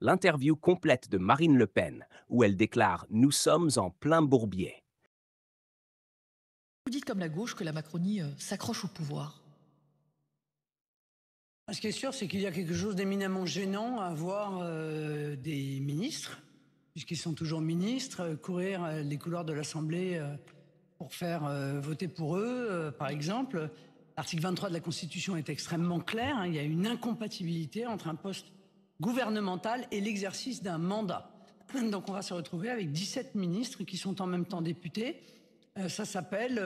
l'interview complète de Marine Le Pen, où elle déclare « Nous sommes en plein bourbier ». Vous dites comme la gauche que la Macronie s'accroche au pouvoir. Ce qui est sûr, c'est qu'il y a quelque chose d'éminemment gênant à voir des ministres, puisqu'ils sont toujours ministres, courir les couloirs de l'Assemblée pour faire voter pour eux, par exemple. L'article 23 de la Constitution est extrêmement clair, hein, il y a une incompatibilité entre un poste gouvernemental et l'exercice d'un mandat. Donc on va se retrouver avec 17 ministres qui sont en même temps députés. Ça s'appelle,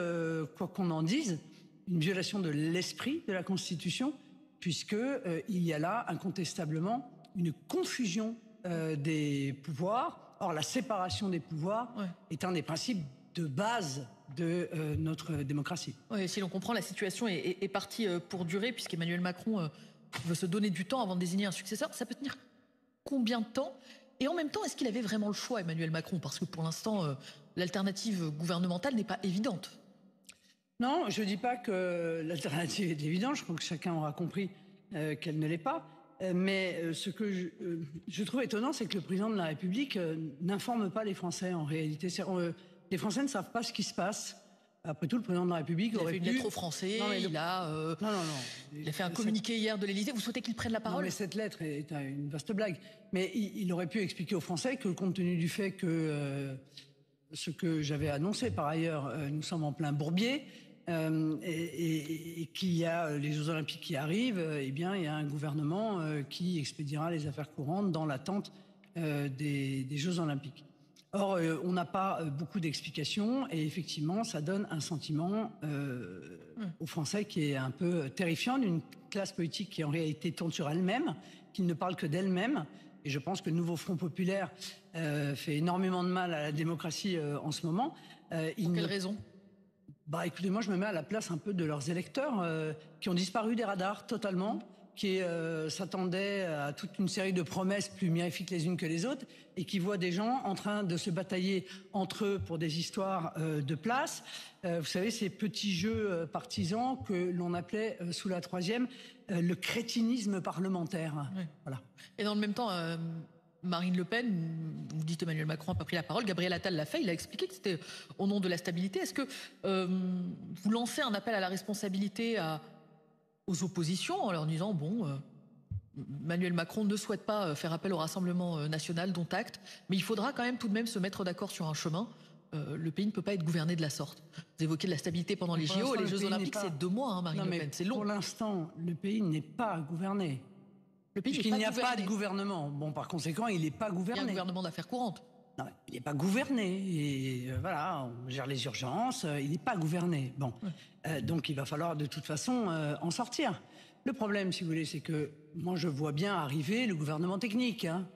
quoi qu'on en dise, une violation de l'esprit de la Constitution, puisque il y a là incontestablement une confusion des pouvoirs. Or, la séparation des pouvoirs est un des principes de base de notre démocratie. Oui, si l'on comprend, la situation est partie pour durer, puisqu'Emmanuel Macron veut se donner du temps avant de désigner un successeur. Ça peut tenir combien de temps? Et en même temps, est-ce qu'il avait vraiment le choix, Emmanuel Macron? Parce que pour l'instant, l'alternative gouvernementale n'est pas évidente. Non, je ne dis pas que l'alternative est évidente. Je crois que chacun aura compris qu'elle ne l'est pas. Mais ce que je trouve étonnant, c'est que le président de la République n'informe pas les Français en réalité. Les Français ne savent pas ce qui se passe. Après tout, le président de la République aurait fait une lettre aux Français, il a fait un communiqué hier de l'Élysée. Vous souhaitez qu'il prenne la parole? Non, mais cette lettre est une vaste blague. Mais il aurait pu expliquer aux Français que, compte tenu du fait que ce que j'avais annoncé par ailleurs, nous sommes en plein bourbier, et qu'il y a les Jeux Olympiques qui arrivent, eh bien, il y a un gouvernement qui expédiera les affaires courantes dans l'attente des Jeux Olympiques. Or, on n'a pas beaucoup d'explications et effectivement, ça donne un sentiment aux Français qui est un peu terrifiant, d'une classe politique qui en réalité tourne sur elle-même, qui ne parle que d'elle-même. Et je pense que le nouveau Front populaire fait énormément de mal à la démocratie en ce moment. Pour quelle raison? Bah, écoutez, moi, je me mets à la place un peu de leurs électeurs qui ont disparu des radars totalement, qui s'attendaient à toute une série de promesses plus mirifiques les unes que les autres et qui voient des gens en train de se batailler entre eux pour des histoires de place. Vous savez, ces petits jeux partisans que l'on appelait sous la troisième le crétinisme parlementaire. Oui. Voilà. Et dans le même temps, Marine Le Pen, vous dites Emmanuel Macron n'a pas pris la parole, Gabriel Attal l'a fait, il a expliqué que c'était au nom de la stabilité. Est-ce que vous lancez un appel à la responsabilité aux oppositions en leur disant, bon, Emmanuel Macron ne souhaite pas faire appel au Rassemblement national, dont acte, mais il faudra quand même tout de même se mettre d'accord sur un chemin. Le pays ne peut pas être gouverné de la sorte. Vous évoquez de la stabilité pendant les JO, les Jeux Olympiques, c'est 2 mois, hein, Marine Le Pen, c'est long. Pour l'instant, le pays n'est pas gouverné. Puisqu'il n'y a pas de gouvernement. Bon, par conséquent, il n'est pas gouverné. Il y a un gouvernement d'affaires courantes. Non, il n'est pas gouverné. Et voilà, on gère les urgences, il n'est pas gouverné. Bon, donc il va falloir de toute façon en sortir. Le problème, si vous voulez, c'est que moi, je vois bien arriver le gouvernement technique, hein,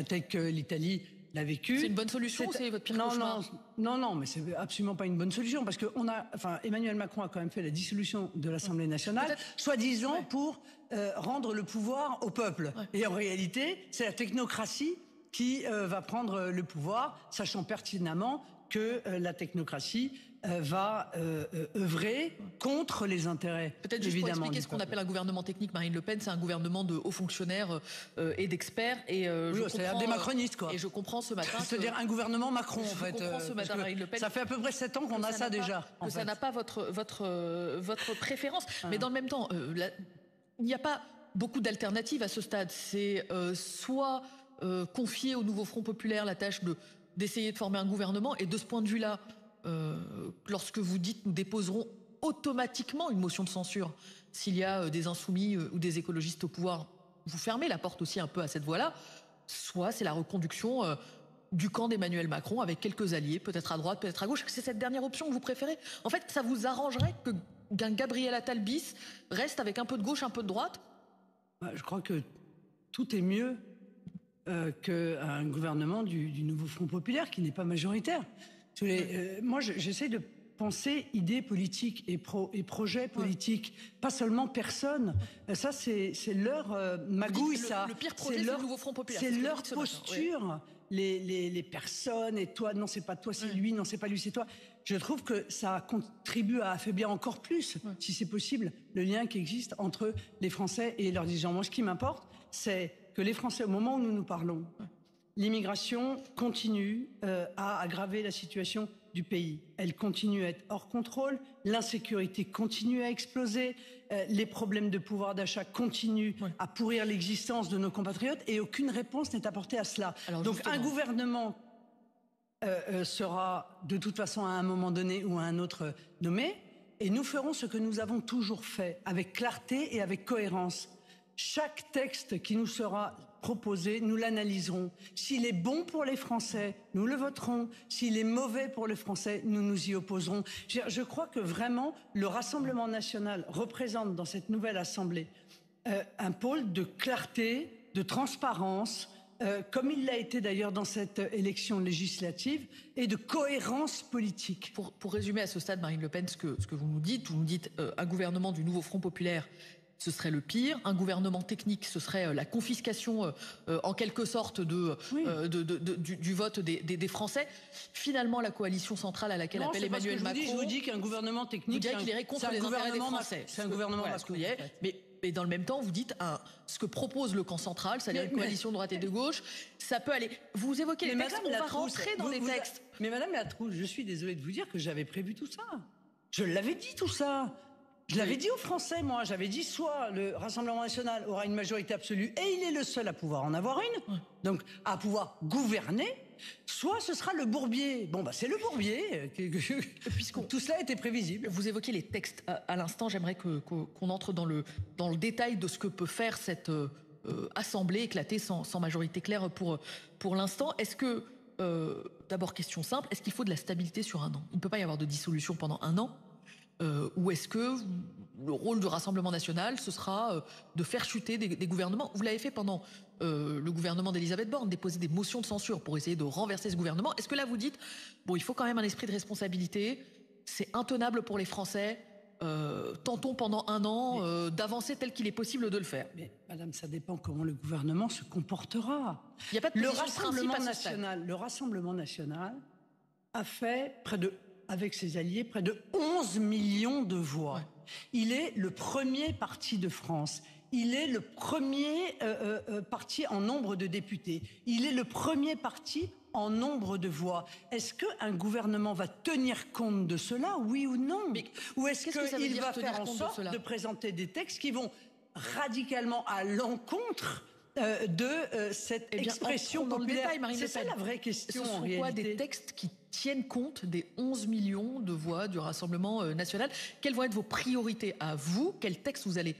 tel que l'Italie l'a vécu. C'est une bonne solution ou c'est votre pire cauchemar? Non, mais c'est absolument pas une bonne solution parce que Emmanuel Macron a quand même fait la dissolution de l'Assemblée nationale, soi-disant pour rendre le pouvoir au peuple. Et en réalité, c'est la technocratie qui va prendre le pouvoir, sachant pertinemment que la technocratie va œuvrer contre les intérêts. Peut-être juste pour expliquer ce qu'on appelle un gouvernement technique, Marine Le Pen, c'est un gouvernement de hauts fonctionnaires et d'experts. Et c'est des macronistes, quoi. Et je comprends ce matin. C'est-à-dire un gouvernement Macron, en fait. Je comprends ce matin, Marine Le Pen. Ça fait à peu près 7 ans qu'on a ça déjà. Ça n'a pas votre préférence. Mais dans le même temps, il n'y a pas beaucoup d'alternatives à ce stade. C'est soit confier au nouveau Front populaire la tâche d'essayer de former un gouvernement. Et de ce point de vue-là, lorsque vous dites nous déposerons automatiquement une motion de censure s'il y a des insoumis ou des écologistes au pouvoir, vous fermez la porte aussi un peu à cette voie-là. Soit c'est la reconduction du camp d'Emmanuel Macron avec quelques alliés, peut-être à droite, peut-être à gauche. C'est cette dernière option que vous préférez? En fait, ça vous arrangerait qu'un Gabriel Attal bis reste avec un peu de gauche, un peu de droite? Je crois que tout est mieux qu'un gouvernement du nouveau Front populaire qui n'est pas majoritaire. Moi, j'essaie de penser idées politiques et projets politiques, pas seulement personne. Ça, c'est leur magouille, ça. Le pire projet, c'est le nouveau Front populaire. C'est leur posture. Les personnes, et toi, non, c'est pas toi, c'est lui, non, c'est pas lui, c'est toi. Je trouve que ça contribue à affaiblir encore plus, si c'est possible, le lien qui existe entre les Français et leurs dirigeants. Moi, ce qui m'importe, c'est que les Français, au moment où nous nous parlons, l'immigration continue à aggraver la situation du pays. Elle continue à être hors contrôle, l'insécurité continue à exploser, les problèmes de pouvoir d'achat continuent à pourrir l'existence de nos compatriotes et aucune réponse n'est apportée à cela. Alors, donc justement, un gouvernement sera de toute façon à un moment donné ou à un autre nommé et nous ferons ce que nous avons toujours fait avec clarté et avec cohérence. Chaque texte qui nous sera proposé, nous l'analyserons. S'il est bon pour les Français, nous le voterons. S'il est mauvais pour les Français, nous nous y opposerons. Je crois que vraiment, le Rassemblement national représente dans cette nouvelle Assemblée un pôle de clarté, de transparence, comme il l'a été d'ailleurs dans cette élection législative, et de cohérence politique. Pour résumer à ce stade, Marine Le Pen, ce que vous nous dites un gouvernement du nouveau Front populaire, ce serait le pire. Un gouvernement technique, ce serait la confiscation, en quelque sorte, du vote des Français. Finalement, la coalition centrale à laquelle appelle Emmanuel Macron... Je vous dis qu'un gouvernement technique... Vous dites qu'il irait contre les intérêts des Français. C'est un gouvernement Macron. Mais dans le même temps, vous dites ce que propose le camp central, c'est-à-dire une coalition de droite et de gauche, ça peut aller... Vous évoquez les textes, on va rentrer dans les textes. Mais Madame Latrousse, je suis désolée de vous dire que j'avais prévu tout ça. Je l'avais dit tout ça. Je l'avais dit aux Français, moi. J'avais dit soit le Rassemblement national aura une majorité absolue et il est le seul à pouvoir en avoir une, donc à pouvoir gouverner, soit ce sera le bourbier. Bon, bah c'est le bourbier. Tout cela était prévisible. Vous évoquez les textes à l'instant. J'aimerais qu'on entre dans le détail de ce que peut faire cette assemblée éclatée sans majorité claire pour l'instant. Est-ce que, d'abord question simple, est-ce qu'il faut de la stabilité sur un an? Il ne peut pas y avoir de dissolution pendant un an. Ou est-ce que le rôle du Rassemblement national, ce sera de faire chuter des gouvernements? Vous l'avez fait pendant le gouvernement d'Elisabeth Borne, déposer des motions de censure pour essayer de renverser ce gouvernement. Est-ce que là vous dites, bon, il faut quand même un esprit de responsabilité, c'est intenable pour les Français, tentons pendant un an d'avancer tel qu'il est possible de le faire? Mais madame, ça dépend comment le gouvernement se comportera. Il n'y a pas de Le Rassemblement national a fait avec ses alliés, près de 11 millions de voix. Ouais. Il est le premier parti de France. Il est le premier parti en nombre de députés. Il est le premier parti en nombre de voix. Est-ce qu'un gouvernement va tenir compte de cela, oui ou non? Ou est-ce qu'il va faire en sorte de présenter des textes qui vont radicalement à l'encontre de cette expression populaire? C'est ça la vraie question. Ce sont quoi des textes qui tiennent compte des 11 millions de voix du Rassemblement national? Quelles vont être vos priorités à vous? Quels textes vous allez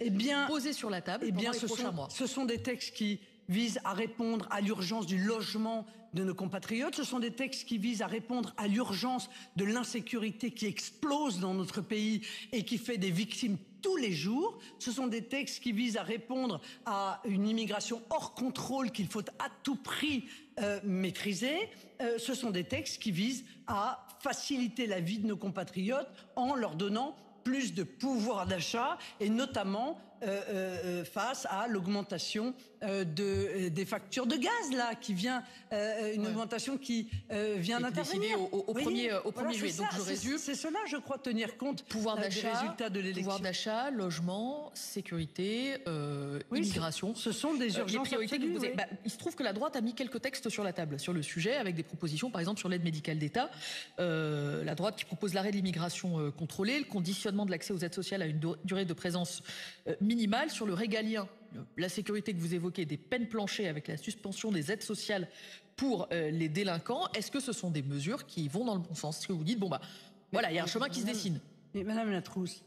poser sur la table pendant les prochains mois? Ce sont des textes qui visent à répondre à l'urgence du logement de nos compatriotes. Ce sont des textes qui visent à répondre à l'urgence de l'insécurité qui explose dans notre pays et qui fait des victimes tous les jours. Ce sont des textes qui visent à répondre à une immigration hors contrôle qu'il faut à tout prix maîtriser. Ce sont des textes qui visent à faciliter la vie de nos compatriotes en leur donnant plus de pouvoir d'achat et notamment face à l'augmentation des factures de gaz là qui vient une augmentation qui vient d'intervenir au 1er juillet. Donc je résume. C'est cela, je crois, tenir compte pouvoir des résultats de l'élection. Pouvoir d'achat, logement, sécurité, immigration. Ce sont des urgences priorités absolues. Il se trouve que la droite a mis quelques textes sur la table sur le sujet avec des propositions, par exemple sur l'aide médicale d'État. La droite qui propose l'arrêt de l'immigration contrôlée, le conditionnement de l'accès aux aides sociales à une durée de présence minimale, sur le régalien, la sécurité que vous évoquez, des peines planchées avec la suspension des aides sociales pour les délinquants. Est-ce que ce sont des mesures qui vont dans le bon sens? Est-ce que vous dites, voilà, il y a un chemin qui se dessine? Mais Madame Latrousse,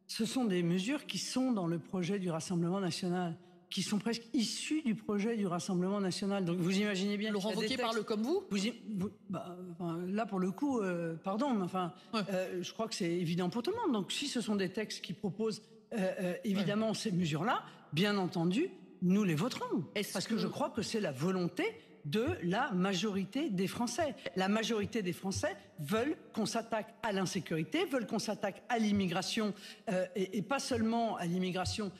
ce sont des mesures qui sont dans le projet du Rassemblement national, qui sont presque issues du projet du Rassemblement national. Donc vous imaginez bien... Laurent Wauquiez parle comme vous, là, pour le coup, pardon, mais je crois que c'est évident pour tout le monde. Donc si ce sont des textes qui proposent évidemment ces mesures-là, bien entendu, nous les voterons. Parce que je crois que c'est la volonté de la majorité des Français. La majorité des Français veulent qu'on s'attaque à l'insécurité, veulent qu'on s'attaque à l'immigration, et pas seulement à l'immigration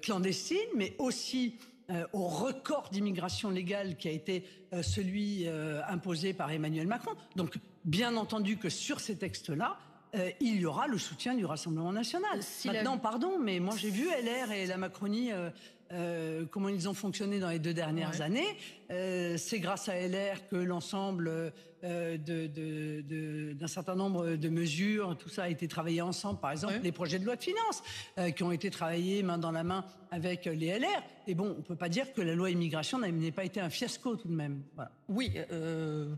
clandestine, mais aussi au record d'immigration légale qui a été celui imposé par Emmanuel Macron. Donc, bien entendu que sur ces textes-là, il y aura le soutien du Rassemblement national. Maintenant, pardon, mais moi j'ai vu LR et la Macronie comment ils ont fonctionné dans les 2 dernières années. C'est grâce à LR que l'ensemble d'un certain nombre de mesures, tout ça a été travaillé ensemble. Par exemple, les projets de loi de finances qui ont été travaillés main dans la main avec les LR. Et bon, on peut pas dire que la loi immigration n'a pas été un fiasco tout de même. Voilà. Oui,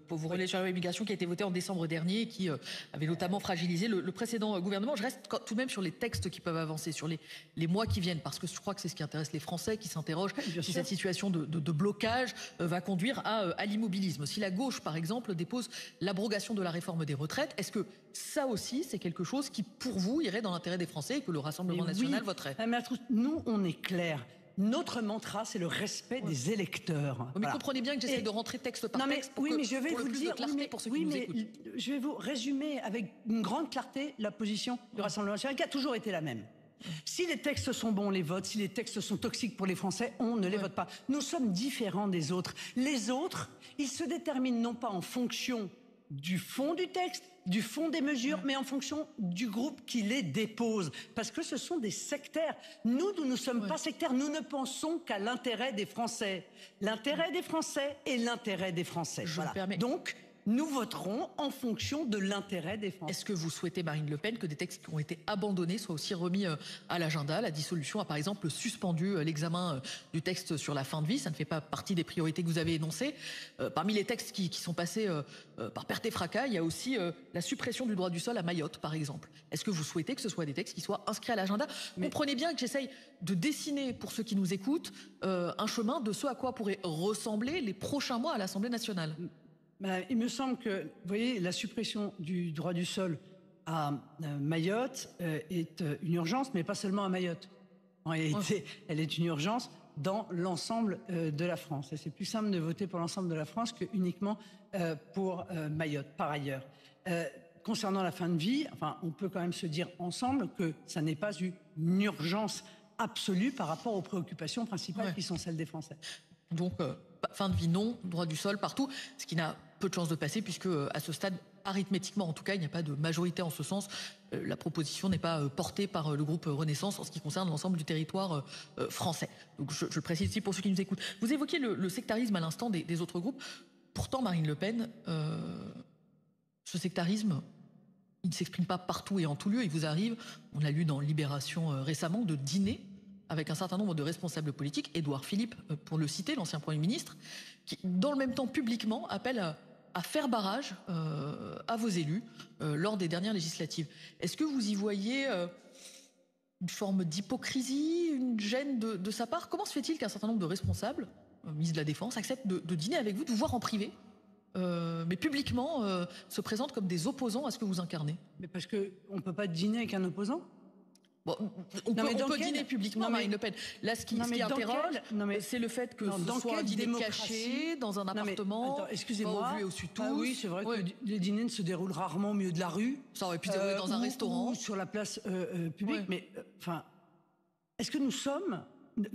pour vous relayer sur la loi immigration qui a été votée en décembre dernier, qui avait notamment fragilisé le précédent gouvernement. Je reste tout de même sur les textes qui peuvent avancer, sur les mois qui viennent, parce que je crois que c'est ce qui intéresse les Français qui s'interrogent si cette situation de blocage va conduire à l'immobilisme. Si la gauche, par exemple, dépose l'abrogation de la réforme des retraites, est-ce que ça aussi, c'est quelque chose qui, pour vous, irait dans l'intérêt des Français et que le Rassemblement national voterait? Nous, on est clair. Notre mantra, c'est le respect des électeurs. Mais comprenez bien que j'essaie de rentrer texte par texte pour mais je vais vous le dire. Pour ceux qui nous écoutent. Je vais vous résumer avec une grande clarté la position du Rassemblement national qui a toujours été la même. Si les textes sont bons, on les vote. Si les textes sont toxiques pour les Français, on ne les vote pas. Nous sommes différents des autres. Les autres, ils se déterminent non pas en fonction du fond du texte, du fond des mesures, mais en fonction du groupe qui les dépose. Parce que ce sont des sectaires. Nous ne sommes pas sectaires. Nous ne pensons qu'à l'intérêt des Français. L'intérêt des Français et l'intérêt des Français. Donc, nous voterons en fonction de l'intérêt des Français. Est-ce que vous souhaitez, Marine Le Pen, que des textes qui ont été abandonnés soient aussi remis à l'agenda? La dissolution a par exemple suspendu l'examen du texte sur la fin de vie. Ça ne fait pas partie des priorités que vous avez énoncées. Parmi les textes qui sont passés par perte et fracas, il y a aussi la suppression du droit du sol à Mayotte, par exemple. Est-ce que vous souhaitez que ce soit des textes qui soient inscrits à l'agenda? Comprenez bien que j'essaye de dessiner, pour ceux qui nous écoutent, un chemin de ce à quoi pourraient ressembler les prochains mois à l'Assemblée nationale. Il me semble que, vous voyez, la suppression du droit du sol à Mayotte est une urgence, mais pas seulement à Mayotte. En réalité, elle est une urgence dans l'ensemble de la France. Et c'est plus simple de voter pour l'ensemble de la France que uniquement pour Mayotte, par ailleurs. Concernant la fin de vie, enfin, on peut quand même se dire ensemble que ça n'est pas une urgence absolue par rapport aux préoccupations principales qui sont celles des Français. Donc, fin de vie, non, droit du sol partout, ce qui n'a peu de chances de passer puisque, à ce stade, arithmétiquement en tout cas, il n'y a pas de majorité en ce sens. La proposition n'est pas portée par le groupe Renaissance en ce qui concerne l'ensemble du territoire français. Donc, je le précise ici pour ceux qui nous écoutent. Vous évoquiez le sectarisme à l'instant des autres groupes. Pourtant, Marine Le Pen, ce sectarisme, il ne s'exprime pas partout et en tout lieu. Il vous arrive, on l'a lu dans Libération récemment, de dîner avec un certain nombre de responsables politiques, Édouard Philippe, pour le citer, l'ancien Premier ministre, qui, dans le même temps, publiquement, appelle à faire barrage à vos élus lors des dernières législatives. Est-ce que vous y voyez une forme d'hypocrisie, une gêne de sa part? Comment se fait-il qu'un certain nombre de responsables, ministre de la Défense, acceptent de dîner avec vous, de vous voir en privé, mais publiquement se présentent comme des opposants à ce que vous incarnez? Mais parce qu'on ne peut pas dîner avec un opposant. Bon, on peut dîner publiquement, Marine Le Pen. Là, ce qui interroge, c'est le fait que ce soit un dîner caché, dans un appartement, excusez-moi, pas au vu et au su tous. Oui, c'est vrai que les dîners ne se déroulent rarement au milieu de la rue. Ça aurait pu se dérouler dans un restaurant. Ou sur la place publique. Mais, enfin, est-ce que nous sommes...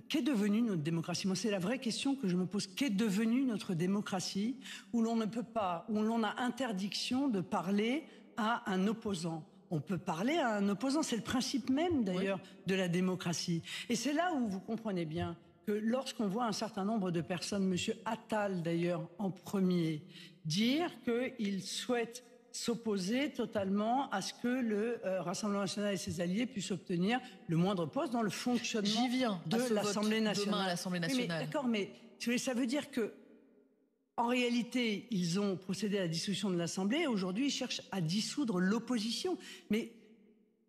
Qu'est devenue notre démocratie? Moi, c'est la vraie question que je me pose. Qu'est devenue notre démocratie où l'on ne peut pas, où l'on a interdiction de parler à un opposant? On peut parler à un opposant, c'est le principe même d'ailleurs de la démocratie. Et c'est là où vous comprenez bien que lorsqu'on voit un certain nombre de personnes, Monsieur Attal d'ailleurs en premier, dire qu'il souhaite s'opposer totalement à ce que le Rassemblement national et ses alliés puissent obtenir le moindre poste dans le fonctionnement de l'Assemblée nationale. Demain à l'Assemblée nationale. Oui, d'accord, mais ça veut dire que en réalité, ils ont procédé à la dissolution de l'Assemblée et aujourd'hui, ils cherchent à dissoudre l'opposition. Mais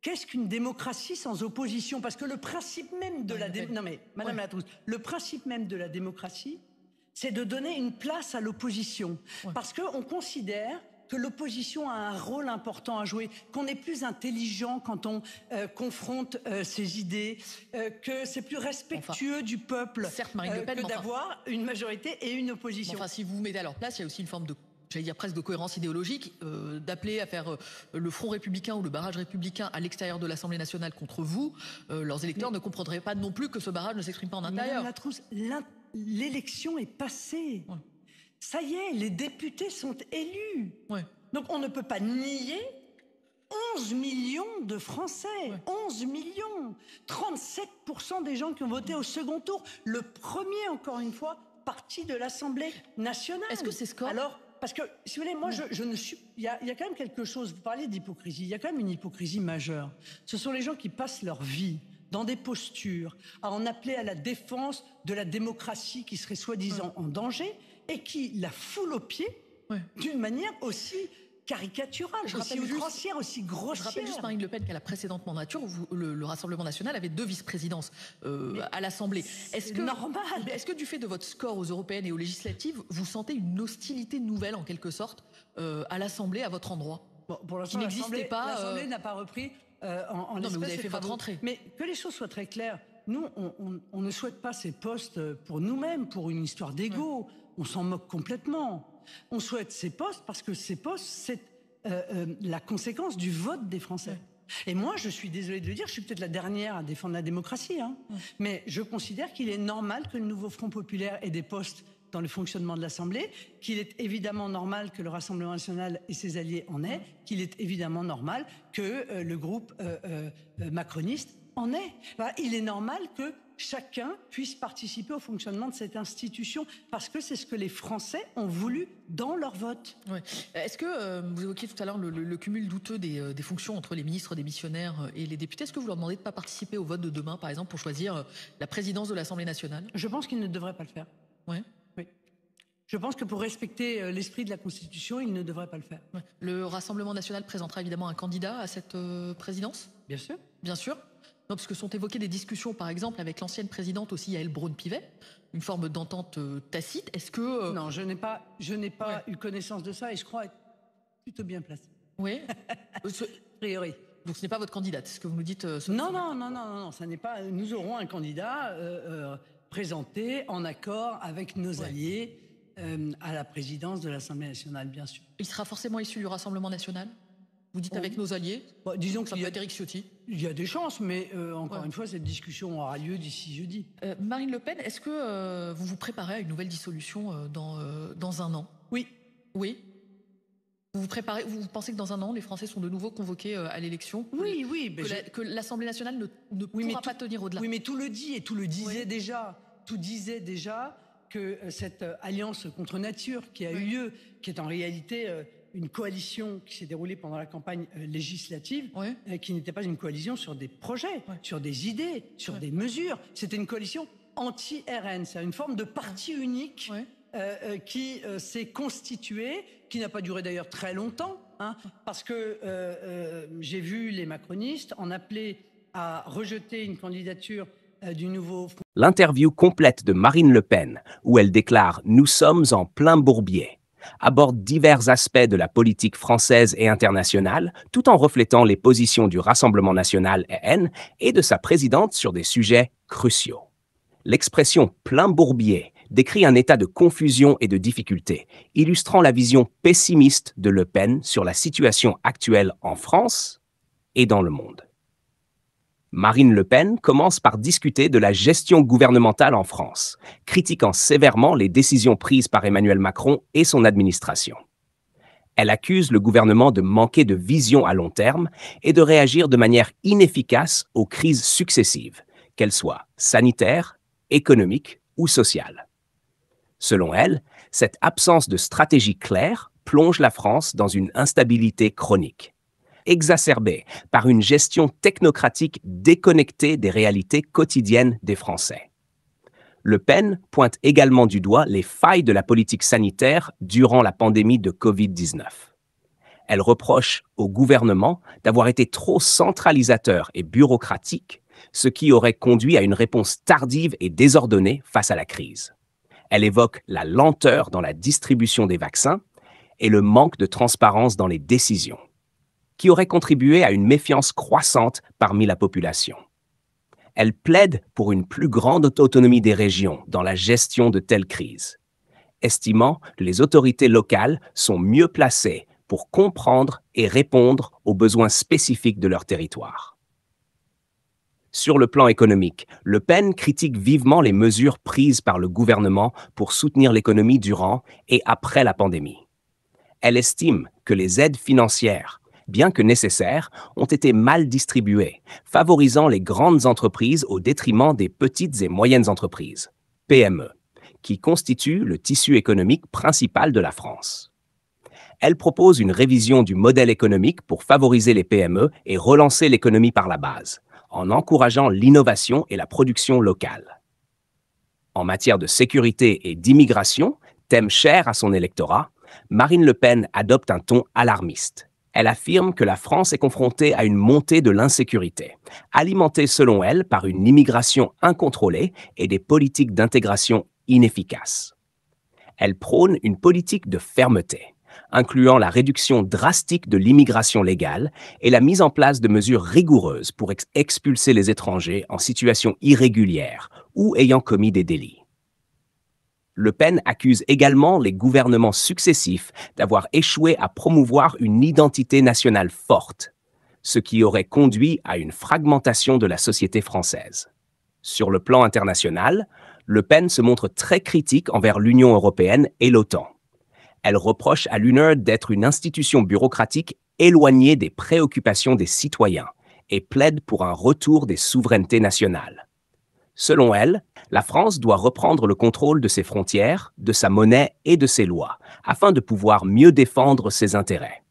qu'est-ce qu'une démocratie sans opposition? Parce que le principe même de la démocratie... Non mais, Madame la Trousse, le principe même de la démocratie, c'est de donner une place à l'opposition. Parce qu'on considère que l'opposition a un rôle important à jouer, qu'on est plus intelligent quand on confronte ses idées, que c'est plus respectueux du peuple que d'avoir une majorité et une opposition. Enfin, si vous vous mettez à leur place, il y a aussi une forme de, j'allais dire presque de cohérence idéologique, d'appeler à faire le front républicain ou le barrage républicain à l'extérieur de l'Assemblée nationale contre vous. Leurs électeurs ne comprendraient pas non plus que ce barrage ne s'exprime pas en intérieur. Madame Latrousse, l'élection est passée. Ça y est, les députés sont élus. Donc on ne peut pas nier 11 millions de Français, 11 millions, 37% des gens qui ont voté au second tour, le premier, encore une fois, parti de l'Assemblée nationale. Est-ce que ces scores... Alors, parce que, si vous voulez, moi, je ne suis... Il y a quand même quelque chose, vous parlez d'hypocrisie, il y a quand même une hypocrisie majeure. Ce sont les gens qui passent leur vie dans des postures, à en appeler à la défense de la démocratie qui serait soi-disant en danger, et qui la foulent aux pieds d'une manière aussi caricaturale, aussi outrancière, aussi grossière. Je rappelle juste, Marine Le Pen, qu'à la précédente mandature, le Rassemblement national avait 2 vice-présidences à l'Assemblée. C'est normal. Est-ce que du fait de votre score aux européennes et aux législatives, vous sentez une hostilité nouvelle, en quelque sorte, à l'Assemblée, à votre endroit, pour qui n'existait pas L'Assemblée n'a pas repris en non, mais vous avez fait travaux. votre rentrée. Mais que les choses soient très claires, nous, on ne souhaite pas ces postes pour nous-mêmes, pour une histoire d'ego. On s'en moque complètement. On souhaite ces postes parce que ces postes, c'est la conséquence du vote des Français. Et moi, je suis désolée de le dire, je suis peut-être la dernière à défendre la démocratie, mais je considère qu'il est normal que le nouveau Front populaire ait des postes dans le fonctionnement de l'Assemblée, qu'il est évidemment normal que le Rassemblement national et ses alliés en aient, qu'il est évidemment normal que le groupe macroniste en ait. Voilà, il est normal que chacun puisse participer au fonctionnement de cette institution, parce que c'est ce que les Français ont voulu dans leur vote. Ouais. Est-ce que, vous évoquiez tout à l'heure le cumul douteux des fonctions entre les ministres démissionnaires et les députés, est-ce que vous leur demandez de ne pas participer au vote de demain, par exemple, pour choisir la présidence de l'Assemblée nationale? Je pense qu'ils ne devraient pas le faire. Oui. Je pense que pour respecter l'esprit de la Constitution, ils ne devraient pas le faire. Le Rassemblement national présentera évidemment un candidat à cette présidence? Bien sûr. Bien sûr. Non, parce que sont évoquées des discussions, par exemple, avec l'ancienne présidente aussi, Yaël Braun-Pivet, une forme d'entente tacite. Est-ce que... Non, je n'ai pas eu connaissance de ça et je crois être plutôt bien placé. Oui. A priori. Donc ce n'est pas votre candidate, c'est ce que vous nous dites Non, ça n'est pas... Nous aurons un candidat présenté en accord avec nos alliés à la présidence de l'Assemblée nationale, bien sûr. Il sera forcément issu du Rassemblement national? Vous dites avec nos alliés? Disons que ça peut être Éric Ciotti. Il y a des chances, mais encore une fois, cette discussion aura lieu d'ici jeudi. Marine Le Pen, est-ce que vous vous préparez à une nouvelle dissolution dans un an? Oui. Oui. Vous pensez que dans un an, les Français sont de nouveau convoqués à l'élection? Oui. Que l'Assemblée nationale ne pourra pas tenir au-delà? Oui, mais tout le dit et tout le disait déjà. Tout disait déjà que cette alliance contre nature qui a eu lieu, qui est en réalité... une coalition qui s'est déroulée pendant la campagne législative, qui n'était pas une coalition sur des projets, sur des idées, sur des mesures. C'était une coalition anti-RN. C'est une forme de parti unique qui s'est constituée, qui n'a pas duré d'ailleurs très longtemps, parce que j'ai vu les macronistes en appeler à rejeter une candidature du nouveau... L'interview complète de Marine Le Pen, où elle déclare « Nous sommes en plein bourbier », aborde divers aspects de la politique française et internationale, tout en reflétant les positions du Rassemblement national (RN) et de sa présidente sur des sujets cruciaux. L'expression « plein bourbier » décrit un état de confusion et de difficulté, illustrant la vision pessimiste de Le Pen sur la situation actuelle en France et dans le monde. Marine Le Pen commence par discuter de la gestion gouvernementale en France, critiquant sévèrement les décisions prises par Emmanuel Macron et son administration. Elle accuse le gouvernement de manquer de vision à long terme et de réagir de manière inefficace aux crises successives, qu'elles soient sanitaires, économiques ou sociales. Selon elle, cette absence de stratégie claire plonge la France dans une instabilité chronique, exacerbée par une gestion technocratique déconnectée des réalités quotidiennes des Français. Le Pen pointe également du doigt les failles de la politique sanitaire durant la pandémie de Covid-19. Elle reproche au gouvernement d'avoir été trop centralisateur et bureaucratique, ce qui aurait conduit à une réponse tardive et désordonnée face à la crise. Elle évoque la lenteur dans la distribution des vaccins et le manque de transparence dans les décisions, qui aurait contribué à une méfiance croissante parmi la population. Elle plaide pour une plus grande autonomie des régions dans la gestion de telles crises, estimant que les autorités locales sont mieux placées pour comprendre et répondre aux besoins spécifiques de leur territoire. Sur le plan économique, Le Pen critique vivement les mesures prises par le gouvernement pour soutenir l'économie durant et après la pandémie. Elle estime que les aides financières, bien que nécessaires, ont été mal distribués, favorisant les grandes entreprises au détriment des petites et moyennes entreprises, PME, qui constituent le tissu économique principal de la France. Elle propose une révision du modèle économique pour favoriser les PME et relancer l'économie par la base, en encourageant l'innovation et la production locale. En matière de sécurité et d'immigration, thème cher à son électorat, Marine Le Pen adopte un ton alarmiste. Elle affirme que la France est confrontée à une montée de l'insécurité, alimentée selon elle par une immigration incontrôlée et des politiques d'intégration inefficaces. Elle prône une politique de fermeté, incluant la réduction drastique de l'immigration légale et la mise en place de mesures rigoureuses pour expulser les étrangers en situation irrégulière ou ayant commis des délits. Le Pen accuse également les gouvernements successifs d'avoir échoué à promouvoir une identité nationale forte, ce qui aurait conduit à une fragmentation de la société française. Sur le plan international, Le Pen se montre très critique envers l'Union européenne et l'OTAN. Elle reproche à l'UNE d'être une institution bureaucratique éloignée des préoccupations des citoyens et plaide pour un retour des souverainetés nationales. Selon elle, la France doit reprendre le contrôle de ses frontières, de sa monnaie et de ses lois, afin de pouvoir mieux défendre ses intérêts.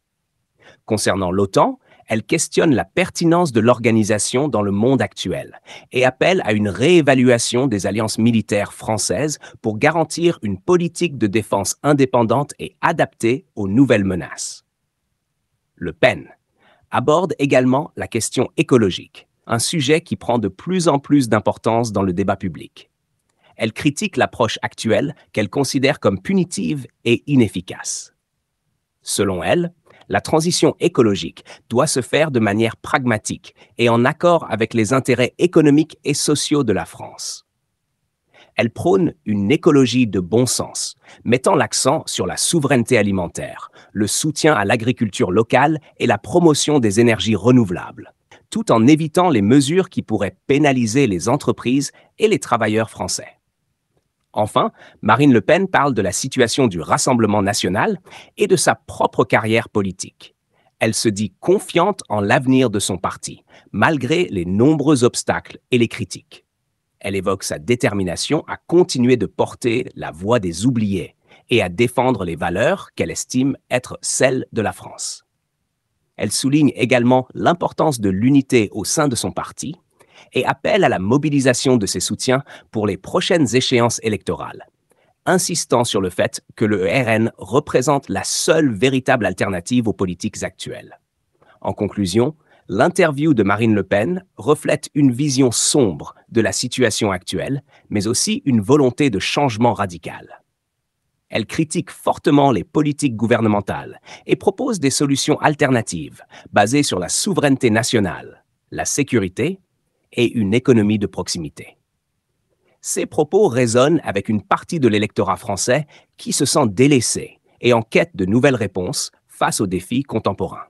Concernant l'OTAN, elle questionne la pertinence de l'organisation dans le monde actuel et appelle à une réévaluation des alliances militaires françaises pour garantir une politique de défense indépendante et adaptée aux nouvelles menaces. Le Pen aborde également la question écologique, un sujet qui prend de plus en plus d'importance dans le débat public. Elle critique l'approche actuelle qu'elle considère comme punitive et inefficace. Selon elle, la transition écologique doit se faire de manière pragmatique et en accord avec les intérêts économiques et sociaux de la France. Elle prône une écologie de bon sens, mettant l'accent sur la souveraineté alimentaire, le soutien à l'agriculture locale et la promotion des énergies renouvelables, tout en évitant les mesures qui pourraient pénaliser les entreprises et les travailleurs français. Enfin, Marine Le Pen parle de la situation du Rassemblement national et de sa propre carrière politique. Elle se dit confiante en l'avenir de son parti, malgré les nombreux obstacles et les critiques. Elle évoque sa détermination à continuer de porter la voix des oubliés et à défendre les valeurs qu'elle estime être celles de la France. Elle souligne également l'importance de l'unité au sein de son parti et appelle à la mobilisation de ses soutiens pour les prochaines échéances électorales, insistant sur le fait que le RN représente la seule véritable alternative aux politiques actuelles. En conclusion, l'interview de Marine Le Pen reflète une vision sombre de la situation actuelle, mais aussi une volonté de changement radical. Elle critique fortement les politiques gouvernementales et propose des solutions alternatives basées sur la souveraineté nationale, la sécurité et une économie de proximité. Ces propos résonnent avec une partie de l'électorat français qui se sent délaissé et en quête de nouvelles réponses face aux défis contemporains.